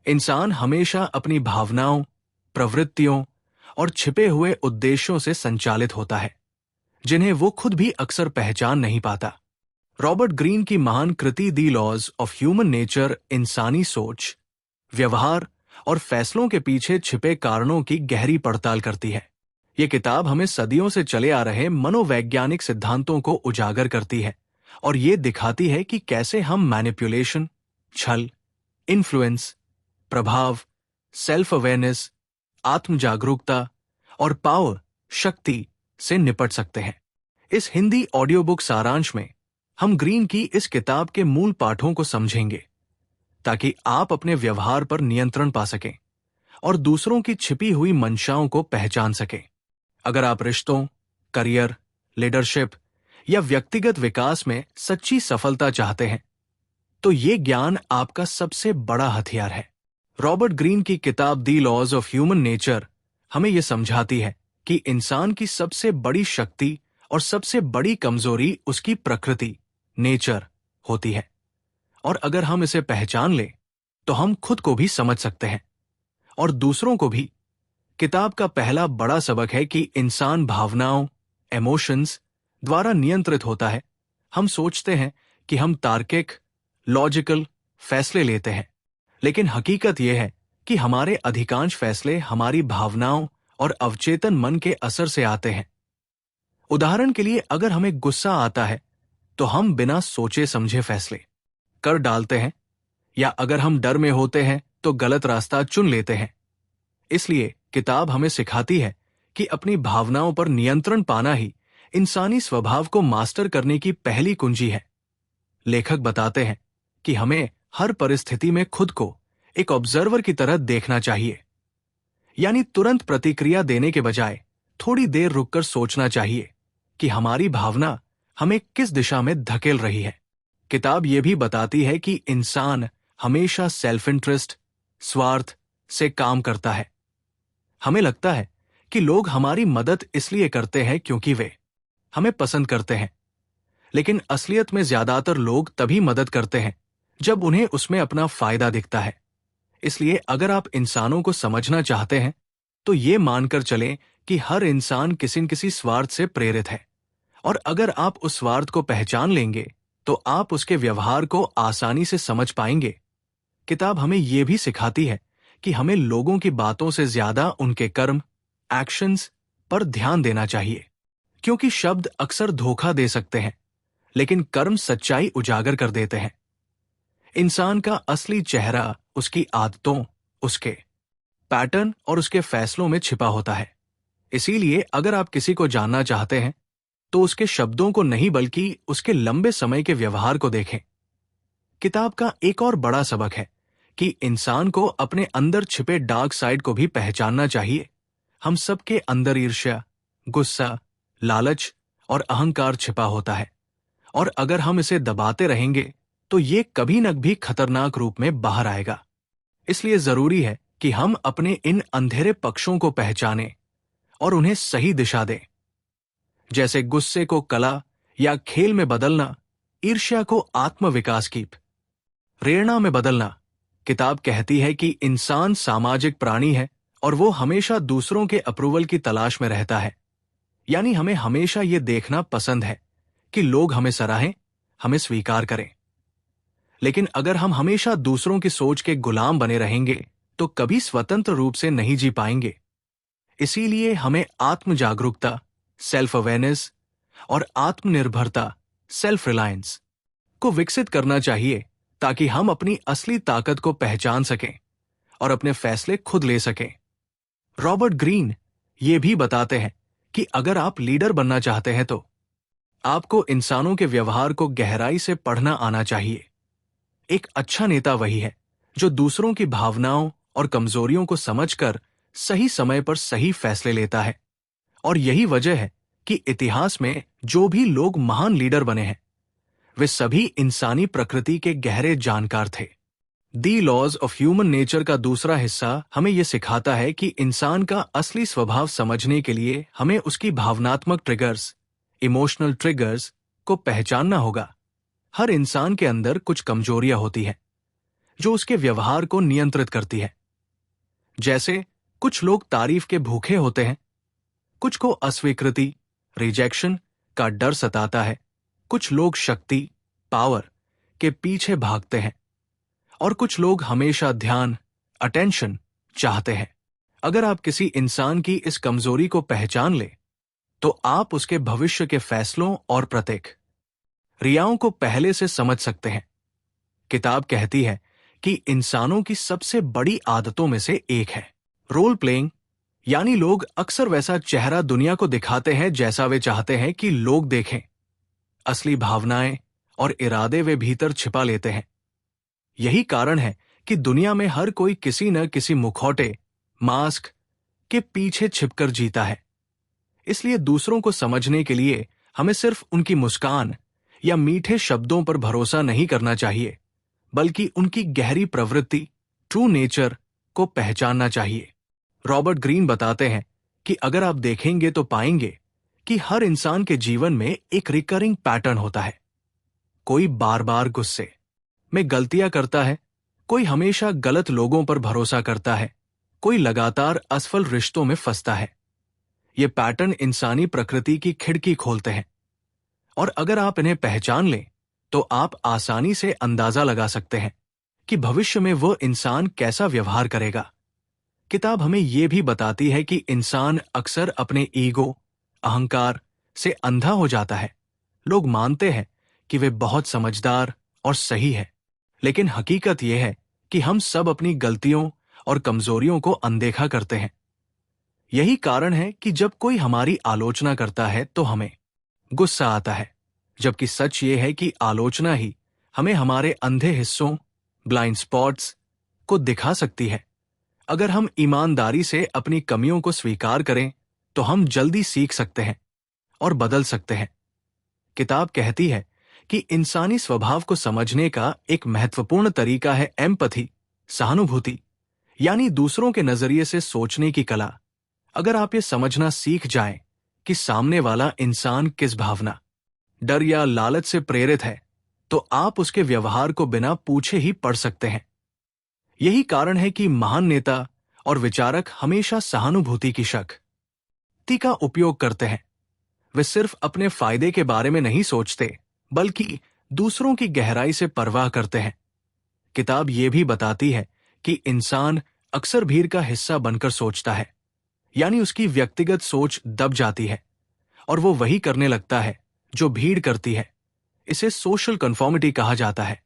इंसान हमेशा अपनी भावनाओं, प्रवृत्तियों और छिपे हुए उद्देश्यों से संचालित होता है, जिन्हें वो खुद भी अक्सर पहचान नहीं पाता। रॉबर्ट ग्रीन की महान कृति the laws of human nature इंसानी सोच, व्यवहार और फैसलों के पीछे छिपे कारणों की गहरी पड़ताल करती है। ये किताब हमें सदियों से चले आ रहे मनोवैज्ञानिक सिद्धांतों को उजागर करती है और ये दिखाती है कि कैसे हम मैनिपुलेशन, छल, इन्फ्लुएंस, प्रभाव, सेल्फ अवेयरनेस, आत्म जागरूकता और पावर, शक्ति से निपट सकते हैं। इस हिंदी ऑडियो बुक सारांश में हम ग्रीन की इस किताब के मूल पाठों को समझेंगे, ताकि आप अपने व्यवहार पर नियंत्रण पा सकें और दूसरों की छिपी हुई मंशाओं को पहचान सकें। अगर आप रिश्तों, करियर, लीडरशिप या व्यक्तिगत विकास में सच्ची सफलता चाहते हैं, तो ये ज्ञान आपका सबसे बड़ा हथियार है। रॉबर्ट ग्रीन की किताब the laws of human nature हमें यह समझाती है कि इंसान की सबसे बड़ी शक्ति और सबसे बड़ी कमजोरी उसकी प्रकृति, नेचर होती है। और अगर हम इसे पहचान लें, तो हम खुद को भी समझ सकते हैं और दूसरों को भी। किताब का पहला बड़ा सबक है कि इंसान भावनाओं, इमोशंस द्वारा नियंत्रित होता है। हम सोचते हैं कि हम तार्किक, लॉजिकल फैसले लेते हैं, लेकिन हकीकत यह है कि हमारे अधिकांश फैसले हमारी भावनाओं और अवचेतन मन के असर से आते हैं। उदाहरण के लिए, अगर हमें गुस्सा आता है, तो हम बिना सोचे समझे फैसले कर डालते हैं, या अगर हम डर में होते हैं तो गलत रास्ता चुन लेते हैं। इसलिए किताब हमें सिखाती है कि अपनी भावनाओं पर नियंत्रण पाना ही इंसानी स्वभाव को मास्टर करने की पहली कुंजी है। लेखक बताते हैं कि हमें हर परिस्थिति में खुद को एक ऑब्जर्वर की तरह देखना चाहिए, यानी तुरंत प्रतिक्रिया देने के बजाय थोड़ी देर रुककर सोचना चाहिए कि हमारी भावना हमें किस दिशा में धकेल रही है। किताब यह भी बताती है कि इंसान हमेशा सेल्फ इंटरेस्ट, स्वार्थ से काम करता है। हमें लगता है कि लोग हमारी मदद इसलिए करते हैं क्योंकि वे हमें पसंद करते हैं, लेकिन असलियत में ज्यादातर लोग तभी मदद करते हैं जब उन्हें उसमें अपना फायदा दिखता है। इसलिए अगर आप इंसानों को समझना चाहते हैं, तो ये मानकर चलें कि हर इंसान किसी न किसी स्वार्थ से प्रेरित है, और अगर आप उस स्वार्थ को पहचान लेंगे, तो आप उसके व्यवहार को आसानी से समझ पाएंगे। किताब हमें यह भी सिखाती है कि हमें लोगों की बातों से ज्यादा उनके कर्म, एक्शंस पर ध्यान देना चाहिए, क्योंकि शब्द अक्सर धोखा दे सकते हैं, लेकिन कर्म सच्चाई उजागर कर देते हैं। इंसान का असली चेहरा उसकी आदतों, उसके पैटर्न और उसके फैसलों में छिपा होता है। इसीलिए अगर आप किसी को जानना चाहते हैं, तो उसके शब्दों को नहीं बल्कि उसके लंबे समय के व्यवहार को देखें। किताब का एक और बड़ा सबक है कि इंसान को अपने अंदर छिपे डार्क साइड को भी पहचानना चाहिए। हम सबके अंदर ईर्ष्या, गुस्सा, लालच और अहंकार छिपा होता है, और अगर हम इसे दबाते रहेंगे, तो ये कभी न कभी खतरनाक रूप में बाहर आएगा। इसलिए जरूरी है कि हम अपने इन अंधेरे पक्षों को पहचानें और उन्हें सही दिशा दें। जैसे गुस्से को कला या खेल में बदलना, ईर्ष्या को आत्मविकास की प्रेरणा में बदलना। किताब कहती है कि इंसान सामाजिक प्राणी है और वो हमेशा दूसरों के अप्रूवल की तलाश में रहता है। यानी हमें हमेशा ये देखना पसंद है कि लोग हमें सराहें, हमें स्वीकार करें। लेकिन अगर हम हमेशा दूसरों की सोच के गुलाम बने रहेंगे, तो कभी स्वतंत्र रूप से नहीं जी पाएंगे। इसीलिए हमें आत्म जागरूकता, सेल्फ अवेयरनेस और आत्मनिर्भरता, सेल्फ रिलायंस को विकसित करना चाहिए, ताकि हम अपनी असली ताकत को पहचान सकें और अपने फैसले खुद ले सकें। रॉबर्ट ग्रीन ये भी बताते हैं कि अगर आप लीडर बनना चाहते हैं, तो आपको इंसानों के व्यवहार को गहराई से पढ़ना आना चाहिए। एक अच्छा नेता वही है जो दूसरों की भावनाओं और कमजोरियों को समझकर सही समय पर सही फैसले लेता है। और यही वजह है कि इतिहास में जो भी लोग महान लीडर बने हैं, वे सभी इंसानी प्रकृति के गहरे जानकार थे। The laws of human nature का दूसरा हिस्सा हमें यह सिखाता है कि इंसान का असली स्वभाव समझने के लिए हमें उसकी भावनात्मक ट्रिगर्स, इमोशनल ट्रिगर्स को पहचानना होगा। हर इंसान के अंदर कुछ कमजोरियां होती हैं, जो उसके व्यवहार को नियंत्रित करती है। जैसे कुछ लोग तारीफ के भूखे होते हैं, कुछ को अस्वीकृति, रिजेक्शन का डर सताता है, कुछ लोग शक्ति, पावर के पीछे भागते हैं, और कुछ लोग हमेशा ध्यान, अटेंशन चाहते हैं। अगर आप किसी इंसान की इस कमजोरी को पहचान ले, तो आप उसके भविष्य के फैसलों और प्रतिक्रियाओं को पहले से समझ सकते हैं। किताब कहती है कि इंसानों की सबसे बड़ी आदतों में से एक है रोल प्लेइंग, यानी लोग अक्सर वैसा चेहरा दुनिया को दिखाते हैं जैसा वे चाहते हैं कि लोग देखें। असली भावनाएं और इरादे वे भीतर छिपा लेते हैं। यही कारण है कि दुनिया में हर कोई किसी न किसी मुखौटे, मास्क के पीछे छिपकर जीता है। इसलिए दूसरों को समझने के लिए हमें सिर्फ उनकी मुस्कान या मीठे शब्दों पर भरोसा नहीं करना चाहिए, बल्कि उनकी गहरी प्रवृत्ति, ट्रू नेचर को पहचानना चाहिए। रॉबर्ट ग्रीन बताते हैं कि अगर आप देखेंगे तो पाएंगे कि हर इंसान के जीवन में एक रिकरिंग पैटर्न होता है। कोई बार बार गुस्से में गलतियां करता है, कोई हमेशा गलत लोगों पर भरोसा करता है, कोई लगातार असफल रिश्तों में फंसता है। ये पैटर्न इंसानी प्रकृति की खिड़की खोलते हैं, और अगर आप इन्हें पहचान लें तो आप आसानी से अंदाजा लगा सकते हैं कि भविष्य में वो इंसान कैसा व्यवहार करेगा। किताब हमें यह भी बताती है कि इंसान अक्सर अपने ईगो, अहंकार से अंधा हो जाता है। लोग मानते हैं कि वे बहुत समझदार और सही है, लेकिन हकीकत यह है कि हम सब अपनी गलतियों और कमजोरियों को अनदेखा करते हैं। यही कारण है कि जब कोई हमारी आलोचना करता है तो हमें गुस्सा आता है, जबकि सच ये है कि आलोचना ही हमें हमारे अंधे हिस्सों, ब्लाइंड स्पॉट्स को दिखा सकती है। अगर हम ईमानदारी से अपनी कमियों को स्वीकार करें तो हम जल्दी सीख सकते हैं और बदल सकते हैं। किताब कहती है कि इंसानी स्वभाव को समझने का एक महत्वपूर्ण तरीका है एम्पैथी, सहानुभूति, यानी दूसरों के नजरिए से सोचने की कला। अगर आप ये समझना सीख जाएं कि सामने वाला इंसान किस भावना, डर या लालच से प्रेरित है, तो आप उसके व्यवहार को बिना पूछे ही पढ़ सकते हैं। यही कारण है कि महान नेता और विचारक हमेशा सहानुभूति की शक्ति का उपयोग करते हैं। वे सिर्फ अपने फायदे के बारे में नहीं सोचते, बल्कि दूसरों की गहराई से परवाह करते हैं। किताब ये भी बताती है कि इंसान अक्सर भीड़ का हिस्सा बनकर सोचता है, यानी उसकी व्यक्तिगत सोच दब जाती है और वो वही करने लगता है जो भीड़ करती है। इसे सोशल कन्फॉर्मिटी कहा जाता है।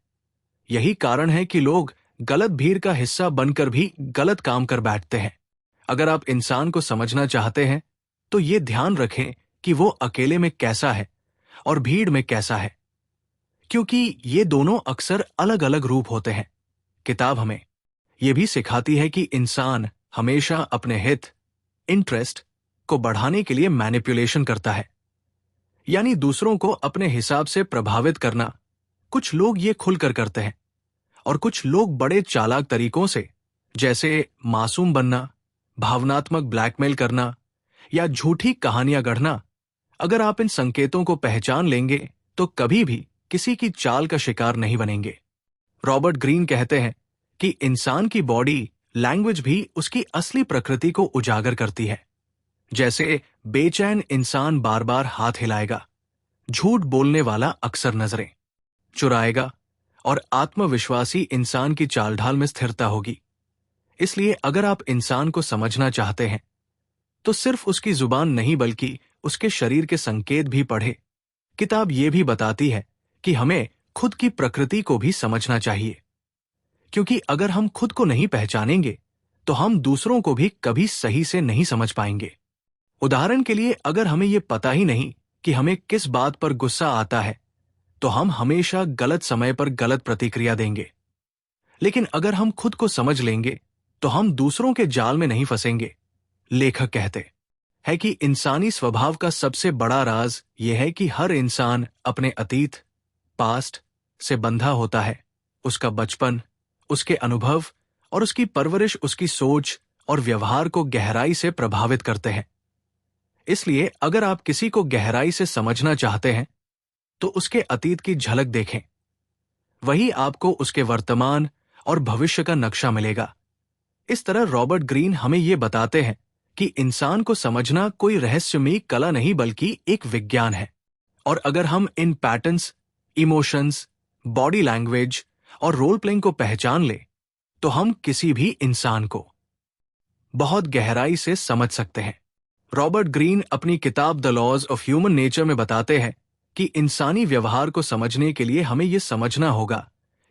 यही कारण है कि लोग गलत भीड़ का हिस्सा बनकर भी गलत काम कर बैठते हैं। अगर आप इंसान को समझना चाहते हैं तो ये ध्यान रखें कि वो अकेले में कैसा है और भीड़ में कैसा है, क्योंकि ये दोनों अक्सर अलग अलग रूप होते हैं। किताब हमें यह भी सिखाती है कि इंसान हमेशा अपने हित, इंटरेस्ट को बढ़ाने के लिए मैनिपुलेशन करता है, यानी दूसरों को अपने हिसाब से प्रभावित करना। कुछ लोग ये खुलकर करते हैं और कुछ लोग बड़े चालाक तरीकों से, जैसे मासूम बनना, भावनात्मक ब्लैकमेल करना या झूठी कहानियां गढ़ना। अगर आप इन संकेतों को पहचान लेंगे तो कभी भी किसी की चाल का शिकार नहीं बनेंगे। रॉबर्ट ग्रीन कहते हैं कि इंसान की बॉडी लैंग्वेज भी उसकी असली प्रकृति को उजागर करती है। जैसे बेचैन इंसान बार बार हाथ हिलाएगा, झूठ बोलने वाला अक्सर नजरें चुराएगा और आत्मविश्वासी इंसान की चालढाल में स्थिरता होगी। इसलिए अगर आप इंसान को समझना चाहते हैं तो सिर्फ उसकी जुबान नहीं बल्कि उसके शरीर के संकेत भी पढ़े। किताब ये भी बताती है कि हमें खुद की प्रकृति को भी समझना चाहिए, क्योंकि अगर हम खुद को नहीं पहचानेंगे तो हम दूसरों को भी कभी सही से नहीं समझ पाएंगे। उदाहरण के लिए, अगर हमें यह पता ही नहीं कि हमें किस बात पर गुस्सा आता है, तो हम हमेशा गलत समय पर गलत प्रतिक्रिया देंगे। लेकिन अगर हम खुद को समझ लेंगे तो हम दूसरों के जाल में नहीं फंसेंगे। लेखक कहते हैं कि इंसानी स्वभाव का सबसे बड़ा राज यह है कि हर इंसान अपने अतीत, पास्ट से बंधा होता है। उसका बचपन, उसके अनुभव और उसकी परवरिश उसकी सोच और व्यवहार को गहराई से प्रभावित करते हैं। इसलिए अगर आप किसी को गहराई से समझना चाहते हैं तो उसके अतीत की झलक देखें। वही आपको उसके वर्तमान और भविष्य का नक्शा मिलेगा। इस तरह रॉबर्ट ग्रीन हमें ये बताते हैं कि इंसान को समझना कोई रहस्यमयी कला नहीं बल्कि एक विज्ञान है। और अगर हम इन पैटर्न्स, इमोशंस, बॉडी लैंग्वेज और रोल प्लेइंग को पहचान ले तो हम किसी भी इंसान को बहुत गहराई से समझ सकते हैं। रॉबर्ट ग्रीन अपनी किताब the laws of human nature में बताते हैं कि इंसानी व्यवहार को समझने के लिए हमें यह समझना होगा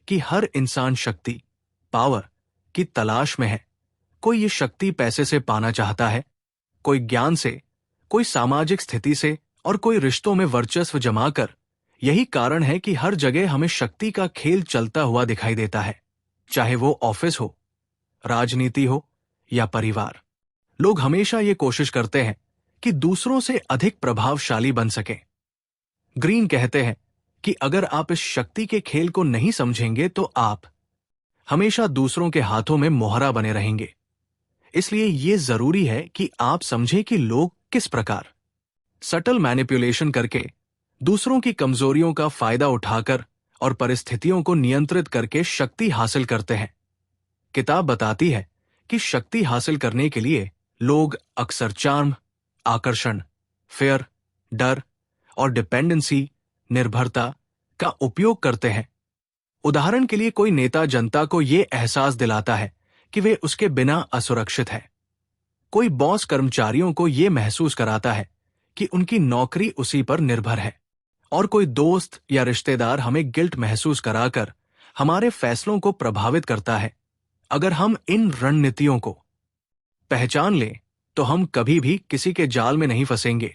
कि हर इंसान शक्ति, पावर की तलाश में है। कोई ये शक्ति पैसे से पाना चाहता है, कोई ज्ञान से, कोई सामाजिक स्थिति से और कोई रिश्तों में वर्चस्व जमाकर। यही कारण है कि हर जगह हमें शक्ति का खेल चलता हुआ दिखाई देता है, चाहे वो ऑफिस हो, राजनीति हो या परिवार। लोग हमेशा ये कोशिश करते हैं कि दूसरों से अधिक प्रभावशाली बन सकें। ग्रीन कहते हैं कि अगर आप इस शक्ति के खेल को नहीं समझेंगे तो आप हमेशा दूसरों के हाथों में मोहरा बने रहेंगे। इसलिए यह जरूरी है कि आप समझें कि लोग किस प्रकार सटल मैनिपुलेशन करके, दूसरों की कमजोरियों का फायदा उठाकर और परिस्थितियों को नियंत्रित करके शक्ति हासिल करते हैं। किताब बताती है कि शक्ति हासिल करने के लिए लोग अक्सर चार्म, आकर्षण, फेयर, डर और डिपेंडेंसी, निर्भरता का उपयोग करते हैं। उदाहरण के लिए कोई नेता जनता को यह एहसास दिलाता है कि वे उसके बिना असुरक्षित है। कोई बॉस कर्मचारियों को यह महसूस कराता है कि उनकी नौकरी उसी पर निर्भर है। और कोई दोस्त या रिश्तेदार हमें गिल्ट महसूस कराकर हमारे फैसलों को प्रभावित करता है। अगर हम इन रणनीतियों को पहचान लें तो हम कभी भी किसी के जाल में नहीं फंसेंगे।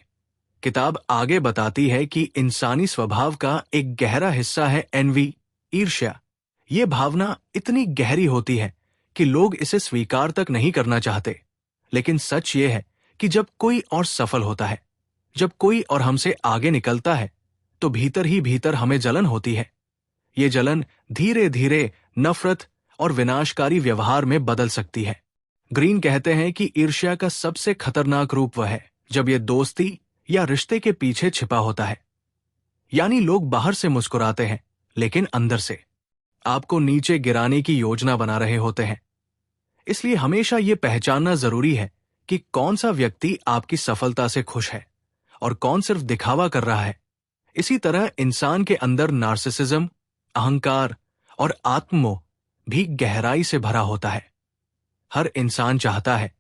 किताब आगे बताती है कि इंसानी स्वभाव का एक गहरा हिस्सा है एनवी, ईर्ष्या। ये भावना इतनी गहरी होती है कि लोग इसे स्वीकार तक नहीं करना चाहते। लेकिन सच ये है कि जब कोई और सफल होता है, जब कोई और हमसे आगे निकलता है, तो भीतर ही भीतर हमें जलन होती है। ये जलन धीरे धीरे नफरत और विनाशकारी व्यवहार में बदल सकती है। ग्रीन कहते हैं कि ईर्ष्या का सबसे खतरनाक रूप वह है जब यह दोस्ती या रिश्ते के पीछे छिपा होता है। यानी लोग बाहर से मुस्कुराते हैं लेकिन अंदर से आपको नीचे गिराने की योजना बना रहे होते हैं। इसलिए हमेशा यह पहचानना जरूरी है कि कौन सा व्यक्ति आपकी सफलता से खुश है और कौन सिर्फ दिखावा कर रहा है। इसी तरह इंसान के अंदर नार्सिसिज्म, अहंकार और आत्ममोह भी गहराई से भरा होता है। हर इंसान चाहता है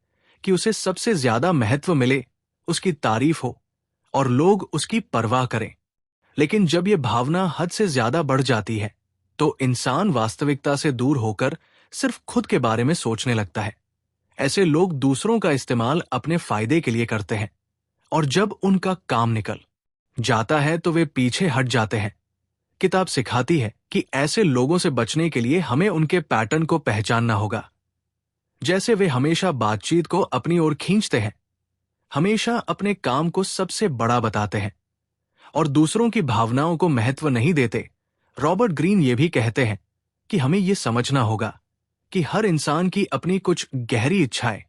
कि उसे सबसे ज्यादा महत्व मिले, उसकी तारीफ हो और लोग उसकी परवाह करें। लेकिन जब यह भावना हद से ज्यादा बढ़ जाती है तो इंसान वास्तविकता से दूर होकर सिर्फ खुद के बारे में सोचने लगता है। ऐसे लोग दूसरों का इस्तेमाल अपने फायदे के लिए करते हैं और जब उनका काम निकल जाता है तो वे पीछे हट जाते हैं। किताब सिखाती है कि ऐसे लोगों से बचने के लिए हमें उनके पैटर्न को पहचानना होगा। जैसे वे हमेशा बातचीत को अपनी ओर खींचते हैं, हमेशा अपने काम को सबसे बड़ा बताते हैं और दूसरों की भावनाओं को महत्व नहीं देते। रॉबर्ट ग्रीन ये भी कहते हैं कि हमें यह समझना होगा कि हर इंसान की अपनी कुछ गहरी इच्छाएं,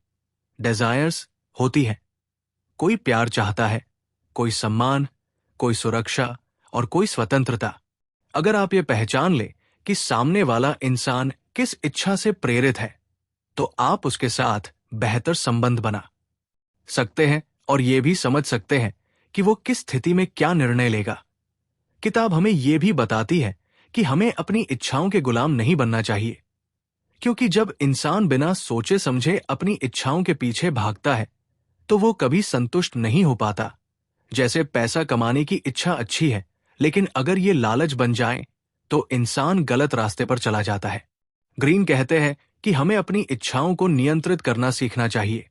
डिजायर्स होती हैं। कोई प्यार चाहता है, कोई सम्मान, कोई सुरक्षा और कोई स्वतंत्रता। अगर आप ये पहचान ले कि सामने वाला इंसान किस इच्छा से प्रेरित है तो आप उसके साथ बेहतर संबंध बना सकते हैं और ये भी समझ सकते हैं कि वो किस स्थिति में क्या निर्णय लेगा। किताब हमें यह भी बताती है कि हमें अपनी इच्छाओं के गुलाम नहीं बनना चाहिए, क्योंकि जब इंसान बिना सोचे समझे अपनी इच्छाओं के पीछे भागता है तो वो कभी संतुष्ट नहीं हो पाता। जैसे पैसा कमाने की इच्छा अच्छी है, लेकिन अगर ये लालच बन जाए तो इंसान गलत रास्ते पर चला जाता है। ग्रीन कहते हैं कि हमें अपनी इच्छाओं को नियंत्रित करना सीखना चाहिए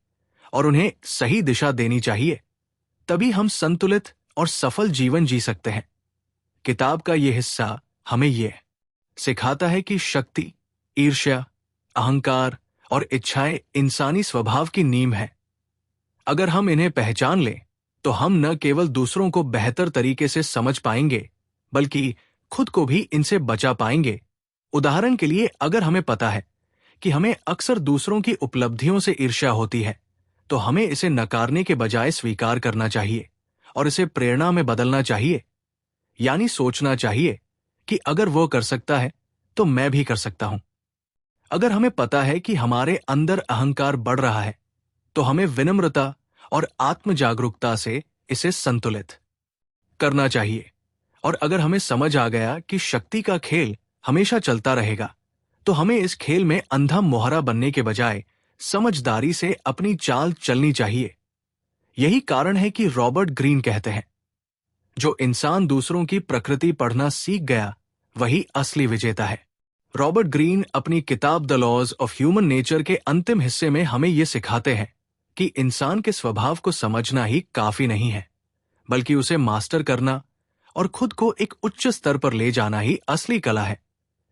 और उन्हें सही दिशा देनी चाहिए, तभी हम संतुलित और सफल जीवन जी सकते हैं। किताब का यह हिस्सा हमें यह सिखाता है कि शक्ति, ईर्ष्या, अहंकार और इच्छाएं इंसानी स्वभाव की नींव है। अगर हम इन्हें पहचान लें तो हम न केवल दूसरों को बेहतर तरीके से समझ पाएंगे बल्कि खुद को भी इनसे बचा पाएंगे। उदाहरण के लिए, अगर हमें पता है कि हमें अक्सर दूसरों की उपलब्धियों से ईर्ष्या होती है तो हमें इसे नकारने के बजाय स्वीकार करना चाहिए और इसे प्रेरणा में बदलना चाहिए। यानी सोचना चाहिए कि अगर वो कर सकता है तो मैं भी कर सकता हूं। अगर हमें पता है कि हमारे अंदर अहंकार बढ़ रहा है, तो हमें विनम्रता और आत्म जागरूकता से इसे संतुलित करना चाहिए। और अगर हमें समझ आ गया कि शक्ति का खेल हमेशा चलता रहेगा, तो हमें इस खेल में अंधा मोहरा बनने के बजाय समझदारी से अपनी चाल चलनी चाहिए। यही कारण है कि रॉबर्ट ग्रीन कहते हैं, जो इंसान दूसरों की प्रकृति पढ़ना सीख गया वही असली विजेता है। रॉबर्ट ग्रीन अपनी किताब the laws of human nature के अंतिम हिस्से में हमें यह सिखाते हैं कि इंसान के स्वभाव को समझना ही काफी नहीं है, बल्कि उसे मास्टर करना और खुद को एक उच्च स्तर पर ले जाना ही असली कला है।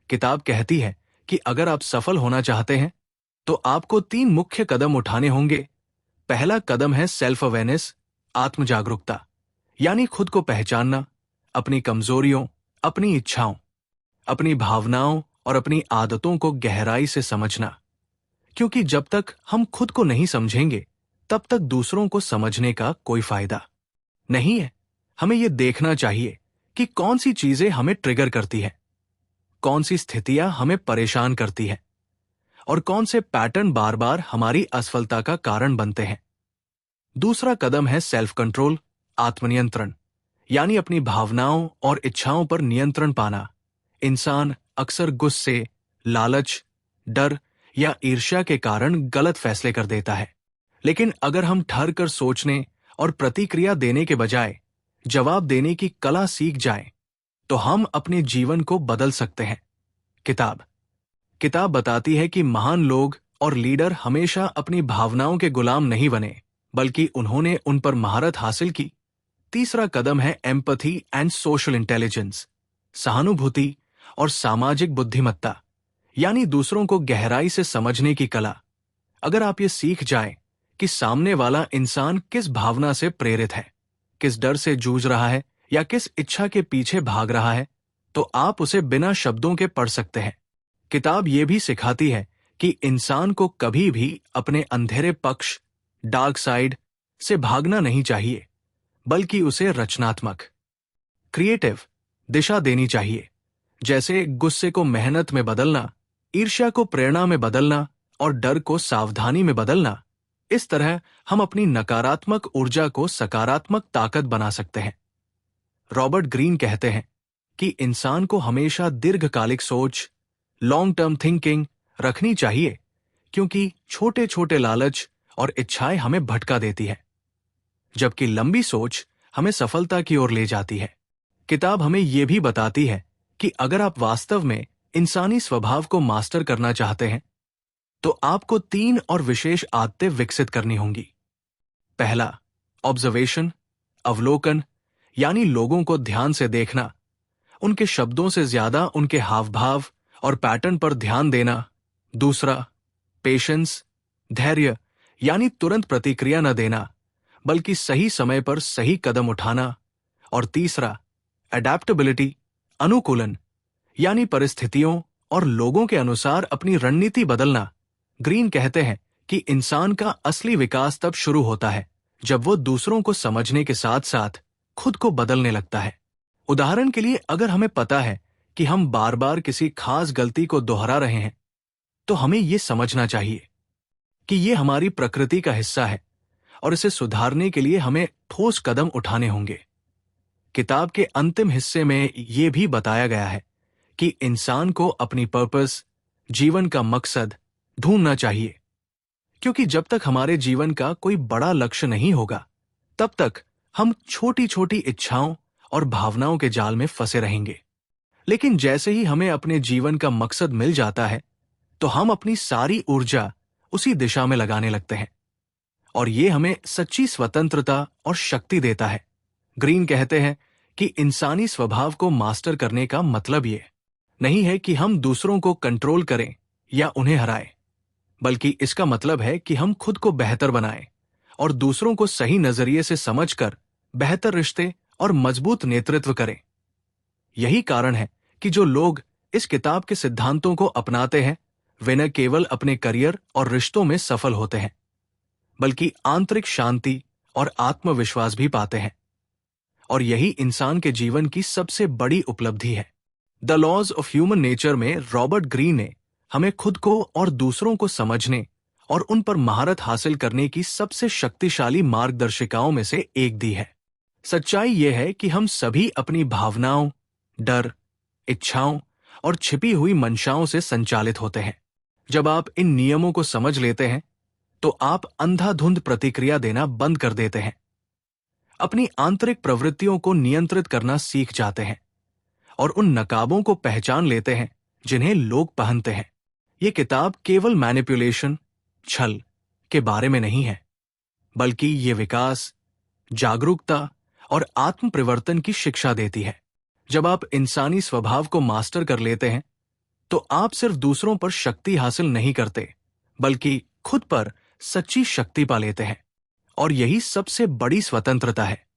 किताब कहती है कि अगर आप सफल होना चाहते हैं, तो आपको 3 मुख्य कदम उठाने होंगे। पहला कदम है सेल्फ अवेयरनेस, आत्म जागरूकता, यानी खुद को पहचानना, अपनी कमजोरियों, अपनी इच्छाओं, अपनी भावनाओं और अपनी आदतों को गहराई से समझना। क्योंकि जब तक हम खुद को नहीं समझेंगे, तब तक दूसरों को समझने का कोई फायदा नहीं है। हमें यह देखना चाहिए कि कौन सी चीजें हमें ट्रिगर करती है, कौन सी स्थितियां हमें परेशान करती है और कौन से पैटर्न बार बार हमारी असफलता का कारण बनते हैं। दूसरा कदम है सेल्फ कंट्रोल, आत्मनियंत्रण, यानी अपनी भावनाओं और इच्छाओं पर नियंत्रण पाना। इंसान अक्सर गुस्से, लालच, डर या ईर्ष्या के कारण गलत फैसले कर देता है। लेकिन अगर हम ठहर कर सोचने और प्रतिक्रिया देने के बजाय जवाब देने की कला सीख जाएं, तो हम अपने जीवन को बदल सकते हैं। किताब बताती है कि महान लोग और लीडर हमेशा अपनी भावनाओं के गुलाम नहीं बने, बल्कि उन्होंने उन पर महारत हासिल की। तीसरा कदम है एम्पैथी एंड सोशल इंटेलिजेंस, सहानुभूति और सामाजिक बुद्धिमत्ता, यानी दूसरों को गहराई से समझने की कला। अगर आप ये सीख जाएं कि सामने वाला इंसान किस भावना से प्रेरित है, किस डर से जूझ रहा है या किस इच्छा के पीछे भाग रहा है, तो आप उसे बिना शब्दों के पढ़ सकते हैं। किताब ये भी सिखाती है कि इंसान को कभी भी अपने अंधेरे पक्ष, डार्क साइड से भागना नहीं चाहिए, बल्कि उसे रचनात्मक, क्रिएटिव दिशा देनी चाहिए। जैसे गुस्से को मेहनत में बदलना, ईर्ष्या को प्रेरणा में बदलना और डर को सावधानी में बदलना। इस तरह हम अपनी नकारात्मक ऊर्जा को सकारात्मक ताकत बना सकते हैं। रॉबर्ट ग्रीन कहते हैं कि इंसान को हमेशा दीर्घकालिक सोच, लॉन्ग टर्म थिंकिंग रखनी चाहिए, क्योंकि छोटे छोटे लालच और इच्छाएं हमें भटका देती है, जबकि लंबी सोच हमें सफलता की ओर ले जाती है। किताब हमें यह भी बताती है कि अगर आप वास्तव में इंसानी स्वभाव को मास्टर करना चाहते हैं, तो आपको 3 और विशेष आदतें विकसित करनी होंगी। पहला, ऑब्जर्वेशन, अवलोकन, यानी लोगों को ध्यान से देखना, उनके शब्दों से ज्यादा उनके हाव भाव और पैटर्न पर ध्यान देना। दूसरा, पेशेंस, धैर्य, यानी तुरंत प्रतिक्रिया न देना, बल्कि सही समय पर सही कदम उठाना। और तीसरा, एडेप्टेबिलिटी, अनुकूलन, यानी परिस्थितियों और लोगों के अनुसार अपनी रणनीति बदलना। ग्रीन कहते हैं कि इंसान का असली विकास तब शुरू होता है जब वो दूसरों को समझने के साथ साथ खुद को बदलने लगता है। उदाहरण के लिए, अगर हमें पता है कि हम बार बार किसी खास गलती को दोहरा रहे हैं, तो हमें यह समझना चाहिए कि यह हमारी प्रकृति का हिस्सा है और इसे सुधारने के लिए हमें ठोस कदम उठाने होंगे। किताब के अंतिम हिस्से में यह भी बताया गया है कि इंसान को अपनी पर्पस, जीवन का मकसद ढूंढना चाहिए, क्योंकि जब तक हमारे जीवन का कोई बड़ा लक्ष्य नहीं होगा, तब तक हम छोटी छोटी इच्छाओं और भावनाओं के जाल में फंसे रहेंगे। लेकिन जैसे ही हमें अपने जीवन का मकसद मिल जाता है, तो हम अपनी सारी ऊर्जा उसी दिशा में लगाने लगते हैं, और ये हमें सच्ची स्वतंत्रता और शक्ति देता है। ग्रीन कहते हैं कि इंसानी स्वभाव को मास्टर करने का मतलब ये नहीं है कि हम दूसरों को कंट्रोल करें या उन्हें हराएं, बल्कि इसका मतलब है कि हम खुद को बेहतर बनाएं और दूसरों को सही नजरिए से समझकर बेहतर रिश्ते और मजबूत नेतृत्व करें। यही कारण है कि जो लोग इस किताब के सिद्धांतों को अपनाते हैं, वे न केवल अपने करियर और रिश्तों में सफल होते हैं, बल्कि आंतरिक शांति और आत्मविश्वास भी पाते हैं। और यही इंसान के जीवन की सबसे बड़ी उपलब्धि है। The laws of human nature में रॉबर्ट ग्रीन ने हमें खुद को और दूसरों को समझने और उन पर महारत हासिल करने की सबसे शक्तिशाली मार्गदर्शिकाओं में से एक दी है। सच्चाई यह है कि हम सभी अपनी भावनाओं, डर, इच्छाओं और छिपी हुई मंशाओं से संचालित होते हैं। जब आप इन नियमों को समझ लेते हैं, तो आप अंधाधुंध प्रतिक्रिया देना बंद कर देते हैं, अपनी आंतरिक प्रवृत्तियों को नियंत्रित करना सीख जाते हैं और उन नकाबों को पहचान लेते हैं जिन्हें लोग पहनते हैं। ये किताब केवल मैनिपुलेशन, छल के बारे में नहीं है, बल्कि ये विकास, जागरूकता और आत्म परिवर्तन की शिक्षा देती है। जब आप इंसानी स्वभाव को मास्टर कर लेते हैं, तो आप सिर्फ दूसरों पर शक्ति हासिल नहीं करते, बल्कि खुद पर सच्ची शक्ति पा लेते हैं। और यही सबसे बड़ी स्वतंत्रता है।